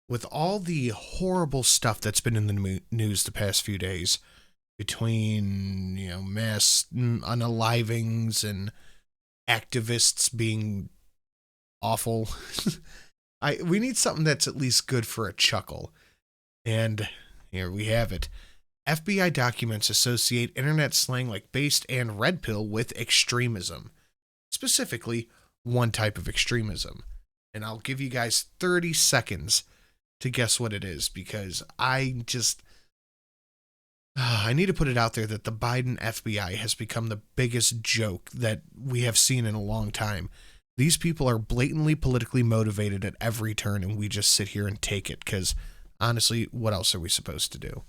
with all the horrible stuff that's been in the news the past few days, between, mass unalivings and activists being awful, we need something that's at least good for a chuckle. And here we have it. FBI documents associate internet slang like based and red pill with extremism. Specifically, one type of extremism. And I'll give you guys 30 seconds to guess what it is, because I need to put it out there that the Biden FBI has become the biggest joke that we have seen in a long time. These people are blatantly politically motivated at every turn, and we just sit here and take it, because honestly, what else are we supposed to do?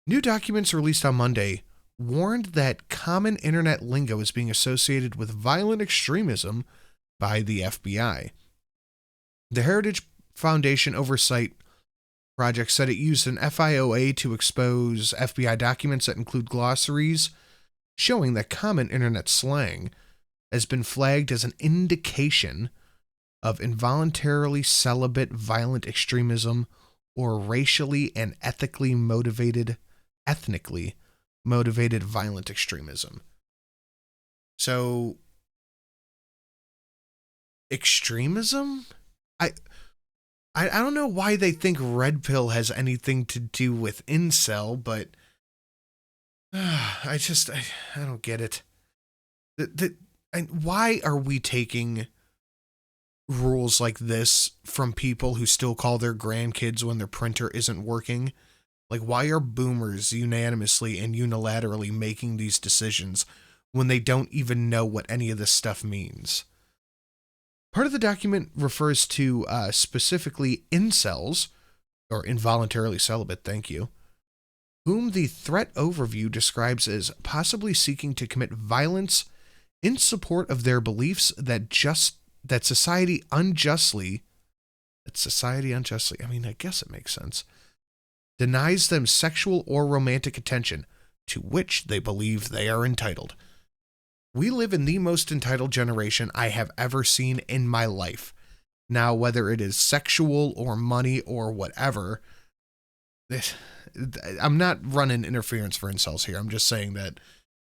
New documents released on Monday warned that common internet lingo is being associated with violent extremism by the FBI. The Heritage Foundation Oversight Project said it used an FIOA to expose FBI documents that include glossaries showing that common internet slang has been flagged as an indication of involuntarily celibate violent extremism or racially and ethnically motivated violent extremism. So, extremism? I don't know why they think red pill has anything to do with incel, but I don't get it. Why are we taking rules like this from people who still call their grandkids when their printer isn't working? Like, why are boomers unanimously and unilaterally making these decisions when they don't even know what any of this stuff means? Part of the document refers to specifically incels, or involuntarily celibate, thank you, whom the threat overview describes as possibly seeking to commit violence in support of their beliefs that society unjustly, I mean, I guess it makes sense, denies them sexual or romantic attention to which they believe they are entitled. We live in the most entitled generation I have ever seen in my life. Now, whether it is sexual or money or whatever, I'm not running interference for incels here. I'm just saying that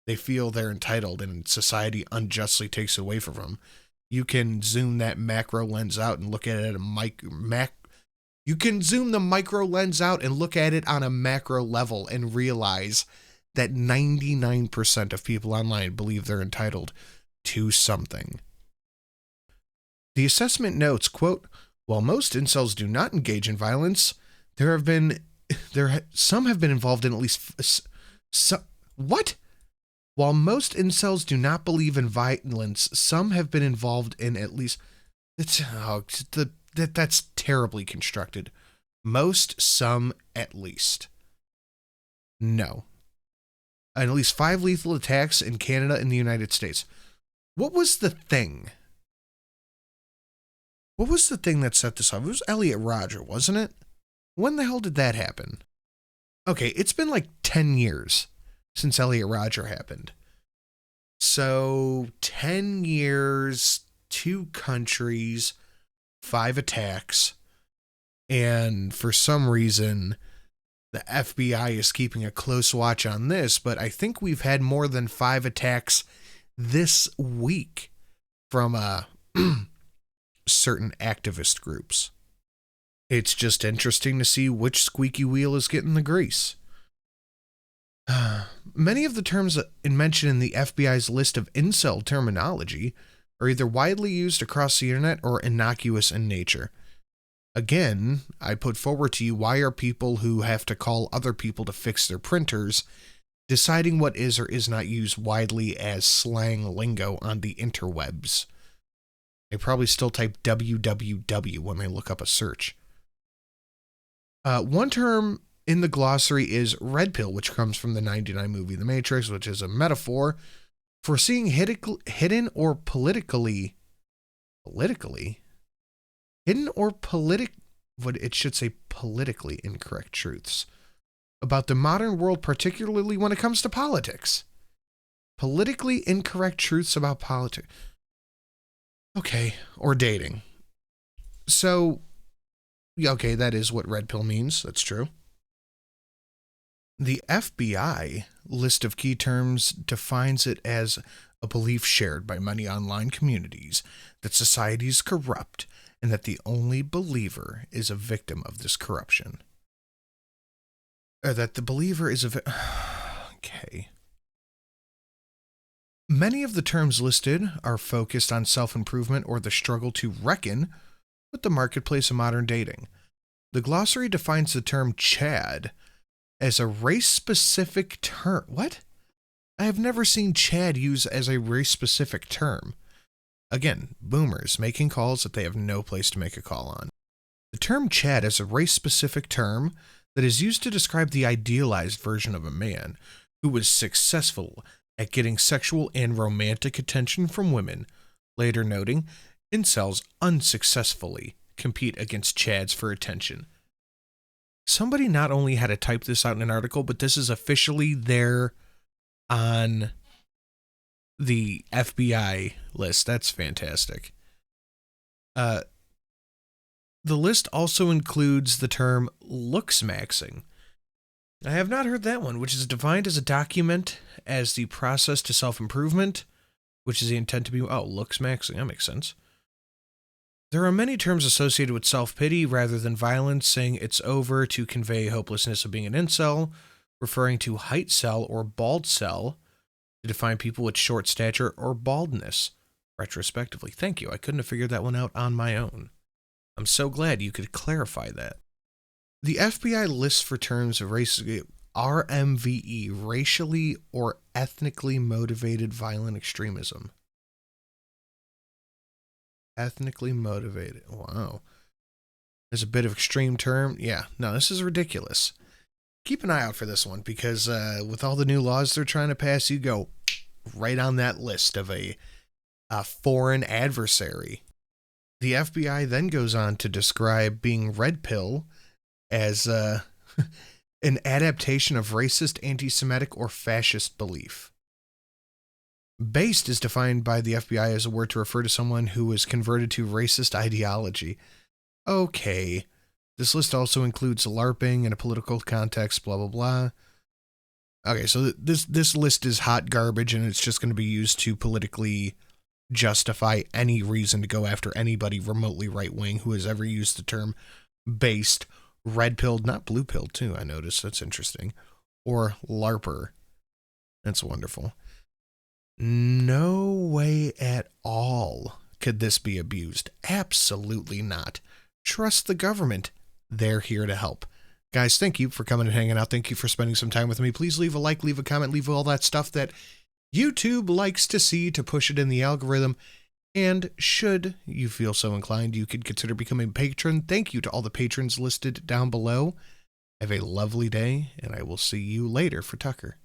they feel they're entitled and society unjustly takes it away from them. You can zoom that macro lens out and look at it at you can zoom the micro lens out and look at it on a macro level and realize that 99% of people online believe they're entitled to something. The assessment notes, quote, while most incels do not engage in violence, some have been involved in at least what? While most incels do not believe in violence, some have been involved in at least that's terribly constructed. Most, some, at least. No. And at least 5 lethal attacks in Canada and the United States. What was the thing? What was the thing that set this off? It was Elyria, wasn't it? When the hell did that happen? Okay, it's been like 10 years since Elyria happened. So, 10 years, 2 countries, 5 attacks, and for some reason, the FBI is keeping a close watch on this, but I think we've had more than 5 attacks this week from certain activist groups. It's just interesting to see which squeaky wheel is getting the grease. Many of the terms mentioned in the FBI's list of incel terminology are either widely used across the internet or innocuous in nature. Again, I put forward to you, why are people who have to call other people to fix their printers deciding what is or is not used widely as slang lingo on the interwebs? They probably still type www when they look up a search. One term in the glossary is red pill, which comes from the 99 movie The Matrix, which is a metaphor for seeing hidden or politically incorrect truths about the modern world, particularly when it comes to politics. Politically incorrect truths about politics. Okay, or dating. So, Yeah, okay, that is what red pill means. That's true. The FBI list of key terms defines it as a belief shared by many online communities that society is corrupt and that the only believer is a victim of this corruption. Or that the believer is a okay. Many of the terms listed are focused on self-improvement or the struggle to reckon with the marketplace of modern dating. The glossary defines the term Chad as a race-specific term. What? I have never seen Chad used as a race-specific term. Again, boomers making calls that they have no place to make a call on. The term Chad is a race-specific term that is used to describe the idealized version of a man who was successful at getting sexual and romantic attention from women, later noting, incels unsuccessfully compete against Chads for attention. Somebody not only had to type this out in an article, but this is officially there on the FBI list. That's fantastic. The list also includes the term looks maxing. I have not heard that one, which is defined as a document as the process to self-improvement, which is the intent to be, looks maxing. That makes sense. There are many terms associated with self-pity rather than violence, saying it's over to convey hopelessness of being an incel, referring to height cell or bald cell to define people with short stature or baldness, retrospectively. Thank you. I couldn't have figured that one out on my own. I'm so glad you could clarify that. The FBI lists for terms of race, RMVE, racially or ethnically motivated violent extremism. Ethnically motivated. Wow. There's a bit of extreme term. Yeah, no, this is ridiculous. Keep an eye out for this one because with all the new laws they're trying to pass, you go right on that list of a foreign adversary. The FBI then goes on to describe being red pill as an adaptation of racist, anti-Semitic, or fascist belief. Based is defined by the FBI as a word to refer to someone who is converted to racist ideology. Okay. This list also includes LARPing in a political context, blah, blah, blah. Okay, so this list is hot garbage, and it's just going to be used to politically justify any reason to go after anybody remotely right-wing who has ever used the term based, red-pilled, not blue-pilled, too, I noticed. That's interesting. Or LARPer. That's wonderful. No way at all could this be abused. Absolutely not. Trust the government. They're here to help. Guys, thank you for coming and hanging out. Thank you for spending some time with me. Please leave a like, leave a comment, leave all that stuff that YouTube likes to see to push it in the algorithm. And should you feel so inclined, you could consider becoming a patron. Thank you to all the patrons listed down below. Have a lovely day, and I will see you later for Tucker.